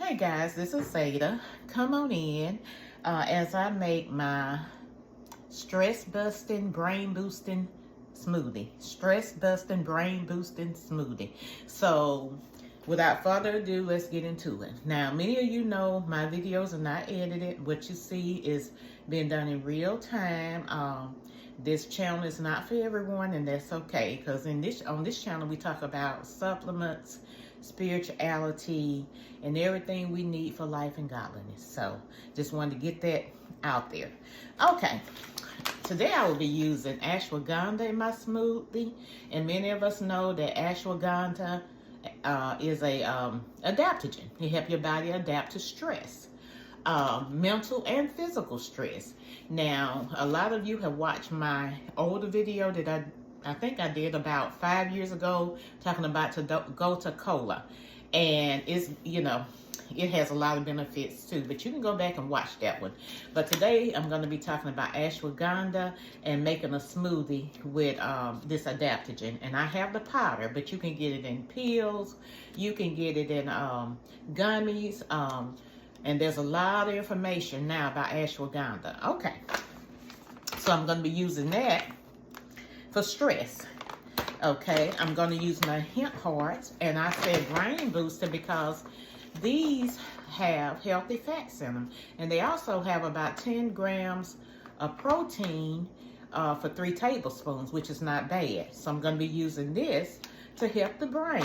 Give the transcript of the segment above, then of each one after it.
Hey guys, this is Zeta. Come on in as I make my stress busting, brain boosting smoothie. Stress busting, brain boosting smoothie. So without further ado, let's get into it. Now, many of you know my videos are not edited. What you see is being done in real time. This channel is not for everyone, and that's okay, because on this channel we talk about supplements, spirituality, and everything we need for life and godliness. So just wanted to get that out there. Okay, today I will be using ashwagandha in my smoothie, and many of us know that ashwagandha is a adaptogen. It helps your body adapt to stress, mental and physical stress. Now, a lot of you have watched my older video that I think I did about 5 years ago, talking about to cola, and it's, it has a lot of benefits too, but you can go back and watch that one. But today I'm going to be talking about ashwagandha and making a smoothie with this adaptogen. And I have the powder, but you can get it in pills, you can get it in gummies, and there's a lot of information now about ashwagandha. Okay, so I'm going to be using that for stress. Okay, I'm going to use my hemp hearts, and I said brain booster because these have healthy fats in them, and they also have about 10 grams of protein for 3 tablespoons, which is not bad. So I'm going to be using this to help the brain.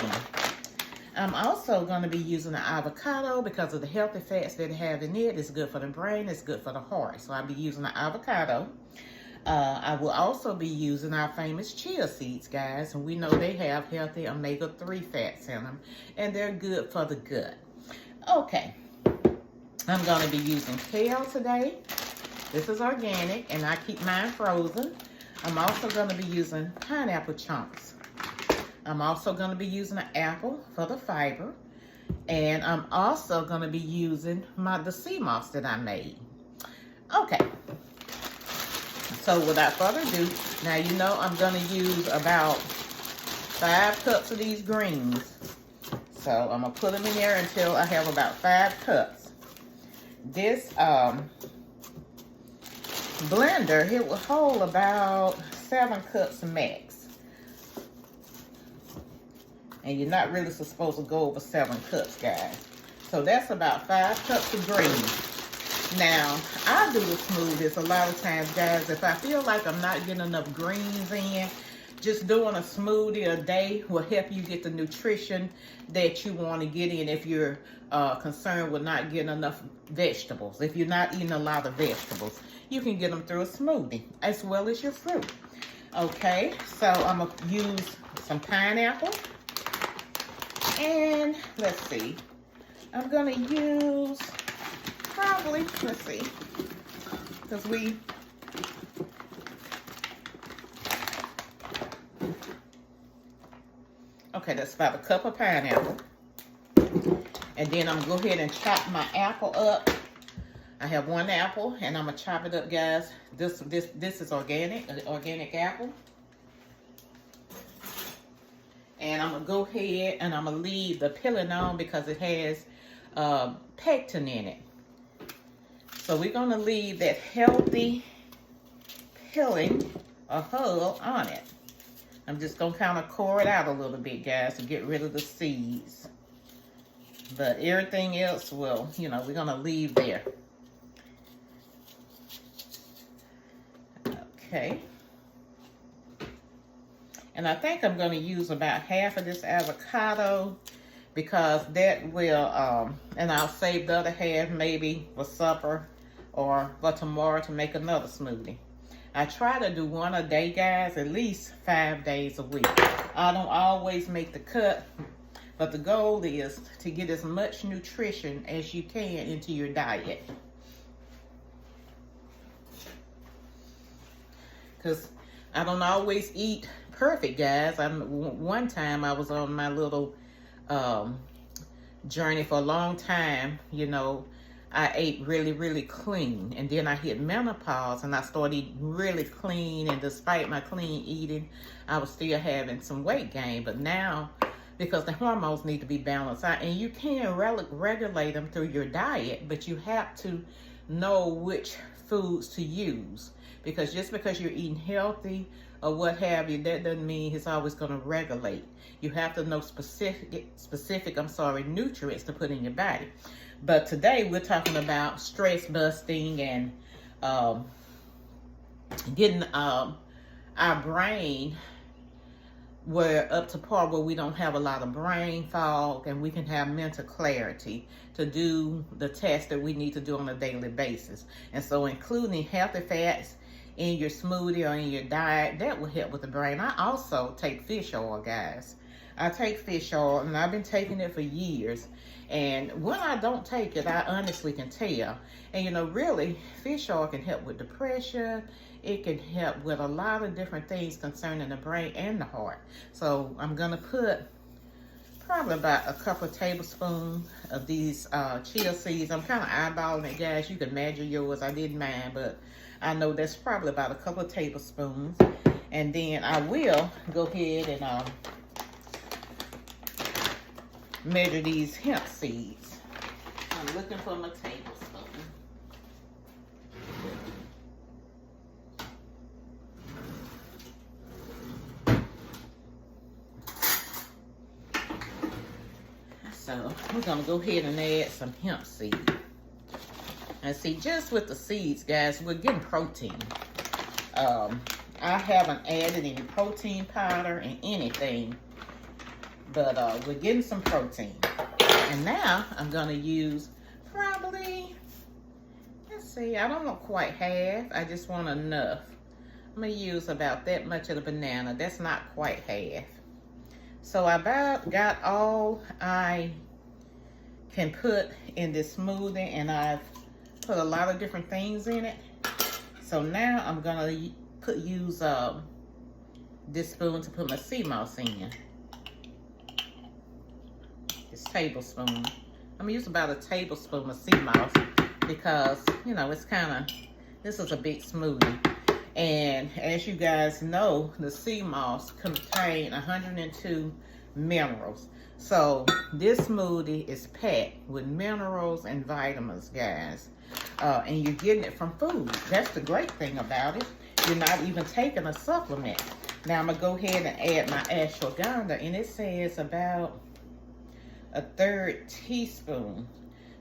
I'm also going to be using the avocado because of the healthy fats that it have in it. It's good for the brain, it's good for the heart. So I'll be using the avocado. I will also be using our famous chia seeds, guys. And we know they have healthy omega-3 fats in them, and they're good for the gut. Okay, I'm going to be using kale today. This is organic, and I keep mine frozen. I'm also going to be using pineapple chunks. I'm also going to be using an apple for the fiber. And I'm also going to be using the sea moss that I made. Okay. So without further ado, now you know I'm going to use about 5 cups of these greens. So I'm going to put them in there until I have about 5 cups. This blender, it will hold about 7 cups max. And you're not really supposed to go over 7 cups, guys. So that's about 5 cups of greens. Now, I do the smoothies a lot of times, guys. If I feel like I'm not getting enough greens in, just doing a smoothie a day will help you get the nutrition that you want to get in if you're concerned with not getting enough vegetables. If you're not eating a lot of vegetables, you can get them through a smoothie as well as your fruit. Okay, so I'm going to use some pineapple. And let's see, I'm going to use probably, let's see, because okay, that's about a cup of pineapple. And then I'm going to go ahead and chop my apple up. I have 1 apple, and I'm going to chop it up, guys. This is organic, an organic apple. And I'm going to go ahead and I'm going to leave the peeling on because it has pectin in it. So we're going to leave that healthy peeling or hull on it. I'm just going to kind of core it out a little bit, guys, to get rid of the seeds. But everything else will, we're going to leave there. Okay. And I think I'm going to use about half of this avocado because that will, and I'll save the other half maybe for supper or for tomorrow to make another smoothie. I try to do 1 a day, guys, at least 5 days a week. I don't always make the cut, but the goal is to get as much nutrition as you can into your diet. Because I don't always eat perfect, guys. One time I was on my little journey for a long time. I ate really, really clean, and then I hit menopause and I started eating really clean, and despite my clean eating, I was still having some weight gain. But now because the hormones need to be balanced out. And you can regulate them through your diet, but you have to know which foods to use, because just because you're eating healthy or what have you, that doesn't mean it's always going to regulate. You have to know specific nutrients to put in your body. But today we're talking about stress busting and getting our brain we're up to par where we don't have a lot of brain fog, and we can have mental clarity to do the tests that we need to do on a daily basis. And so including healthy fats in your smoothie or in your diet, that will help with the brain. I also take fish oil, guys. I take fish oil, and I've been taking it for years. And when I don't take it, I honestly can tell. And you know, really, fish oil can help with depression. It can help with a lot of different things concerning the brain and the heart. So I'm gonna put probably about a couple of tablespoons of these chia seeds. I'm kind of eyeballing it, guys. You can measure yours. I did mine, but I know that's probably about a couple of tablespoons. And then I will go ahead and measure these hemp seeds. I'm looking for my tablespoon. So we're gonna go ahead and add some hemp seed. And see, just with the seeds, guys, we're getting protein. I haven't added any protein powder and anything, but we're getting some protein. And now I'm gonna use probably, let's see, I don't want quite half. I just want enough. I'm gonna use about that much of the banana. That's not quite half. So I about got all I can put in this smoothie, and I've put a lot of different things in it. So now I'm gonna use this spoon to put my sea moss in. This tablespoon. I'm gonna use about a tablespoon of sea moss because, you know, it's kind of, this is a big smoothie. And as you guys know, the sea moss contains 102 minerals. So this smoothie is packed with minerals and vitamins, guys. And you're getting it from food. That's the great thing about it. You're not even taking a supplement. Now I'm gonna go ahead and add my ashwagandha, and it says about a 1/3 teaspoon.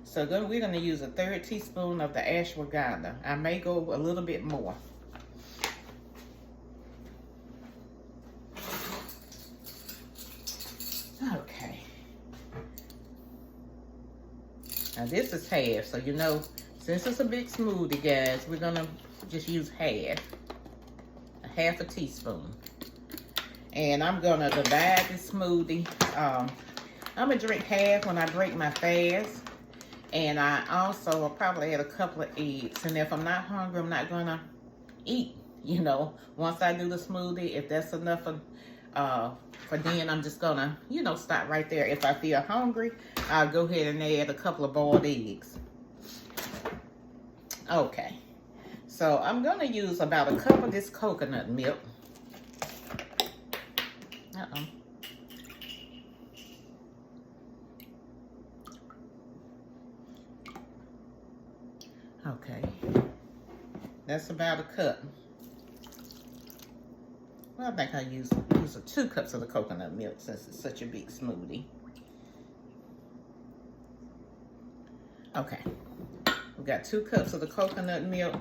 So we're gonna use a 1/3 teaspoon of the ashwagandha. I may go a little bit more. Okay. Now this is half, so you know, since it's a big smoothie, guys, we're gonna just use half a teaspoon. And I'm gonna divide this smoothie. I'm gonna drink half when I break my fast. And I also will probably add a couple of eggs. And if I'm not hungry, I'm not gonna eat, you know. Once I do the smoothie, if that's enough for then, I'm just gonna, you know, stop right there. If I feel hungry, I'll go ahead and add a couple of boiled eggs. Okay, so I'm gonna use about a cup of this coconut milk. Okay, that's about a cup. Well, I think I use 2 cups of the coconut milk since it's such a big smoothie. Okay, we got 2 cups of the coconut milk.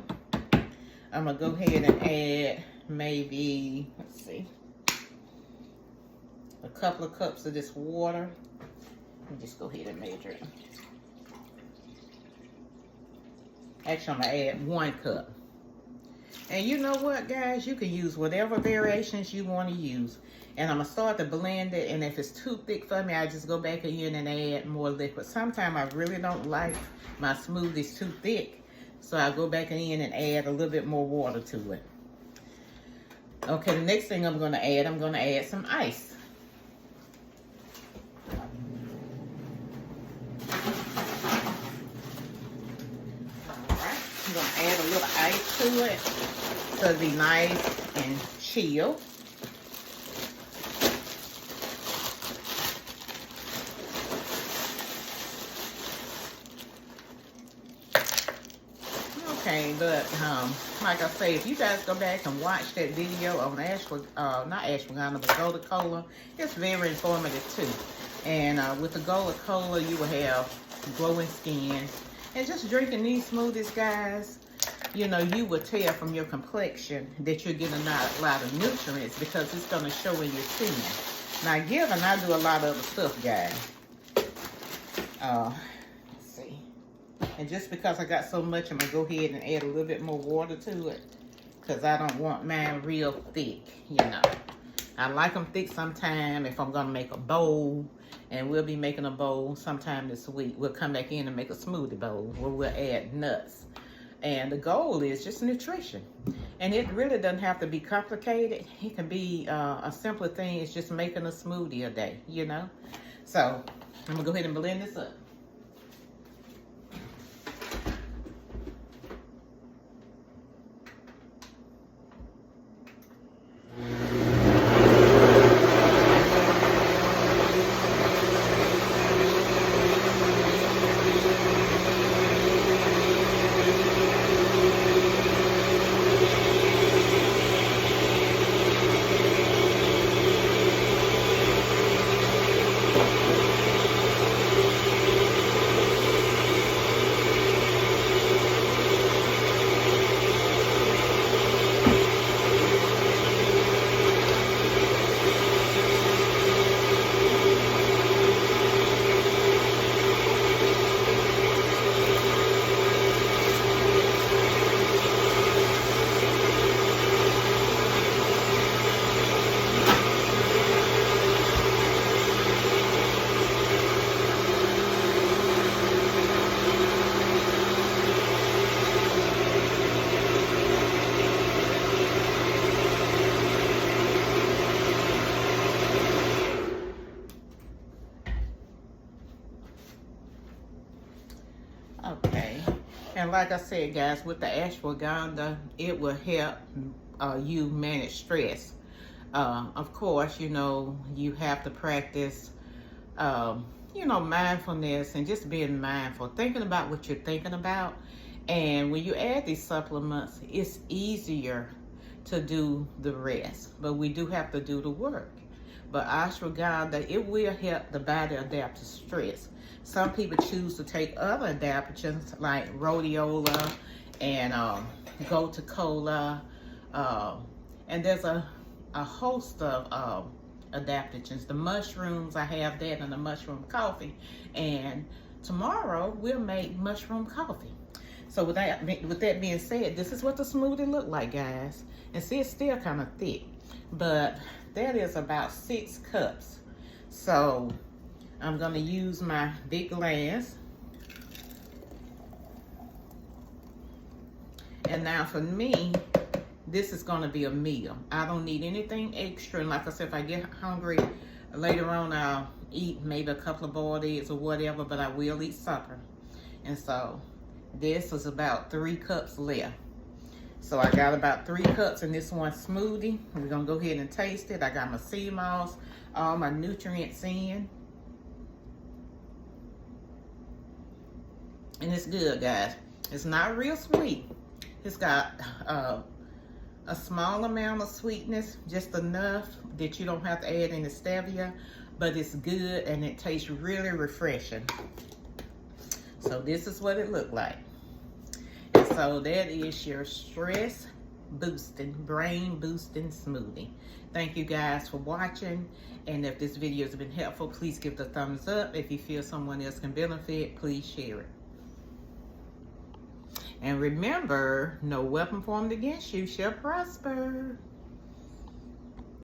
I'm gonna go ahead and add maybe, let's see, a couple of cups of this water. Let me just go ahead and measure it. Actually, I'm gonna add 1 cup. And you know what, guys? You can use whatever variations you want to use. And I'm gonna start to blend it, and if it's too thick for me, I just go back in and add more liquid. Sometimes I really don't like my smoothies too thick, so I go back in and add a little bit more water to it. Okay, the next thing I'm gonna add some ice. I'm gonna add a little ice to it so it'll be nice and chill. Okay, but like I say, if you guys go back and watch that video on not ashwagandha, but gold cola, it's very informative too. And with the gold cola, you will have glowing skin. And just drinking these smoothies, guys, you know, you will tell from your complexion that you're getting a lot of nutrients because it's going to show in your skin. Now, given I do a lot of other stuff, guys. Let's see. And just because I got so much, I'm going to go ahead and add a little bit more water to it. Because I don't want mine real thick, you know. I like them thick sometime if I'm going to make a bowl. And we'll be making a bowl sometime this week. We'll come back in and make a smoothie bowl where we'll add nuts. And the goal is just nutrition. And it really doesn't have to be complicated. It can be a simpler thing. It's just making a smoothie a day, you know. So I'm going to go ahead and blend this up. Okay, and like I said, guys, with the ashwagandha, it will help you manage stress. Of course, you know, you have to practice, you know, mindfulness and just being mindful, thinking about what you're thinking about. And when you add these supplements, it's easier to do the rest, but we do have to do the work. But ashwagandha, it will help the body adapt to stress. Some people choose to take other adaptogens like rhodiola and gold cola, and there's a host of adaptogens. The mushrooms, I have that, and the mushroom coffee. And tomorrow we'll make mushroom coffee. So with that being said, this is what the smoothie look like, guys. And see, it's still kind of thick, but that is about 6 cups. So I'm gonna use my big glass. And now for me, this is gonna be a meal. I don't need anything extra. And like I said, if I get hungry later on, I'll eat maybe a couple of boiled eggs or whatever, but I will eat supper. And so this is about 3 cups left. So I got about 3 cups in this one smoothie. We're gonna go ahead and taste it. I got my sea moss, all my nutrients in. And it's good, guys. It's not real sweet. It's got a small amount of sweetness, just enough that you don't have to add any stevia, but it's good and it tastes really refreshing. So this is what it looked like. And so that is your stress boosting, brain boosting smoothie. Thank you guys for watching. And if this video has been helpful, please give it a thumbs up. If you feel someone else can benefit, please share it. And remember, no weapon formed against you shall prosper.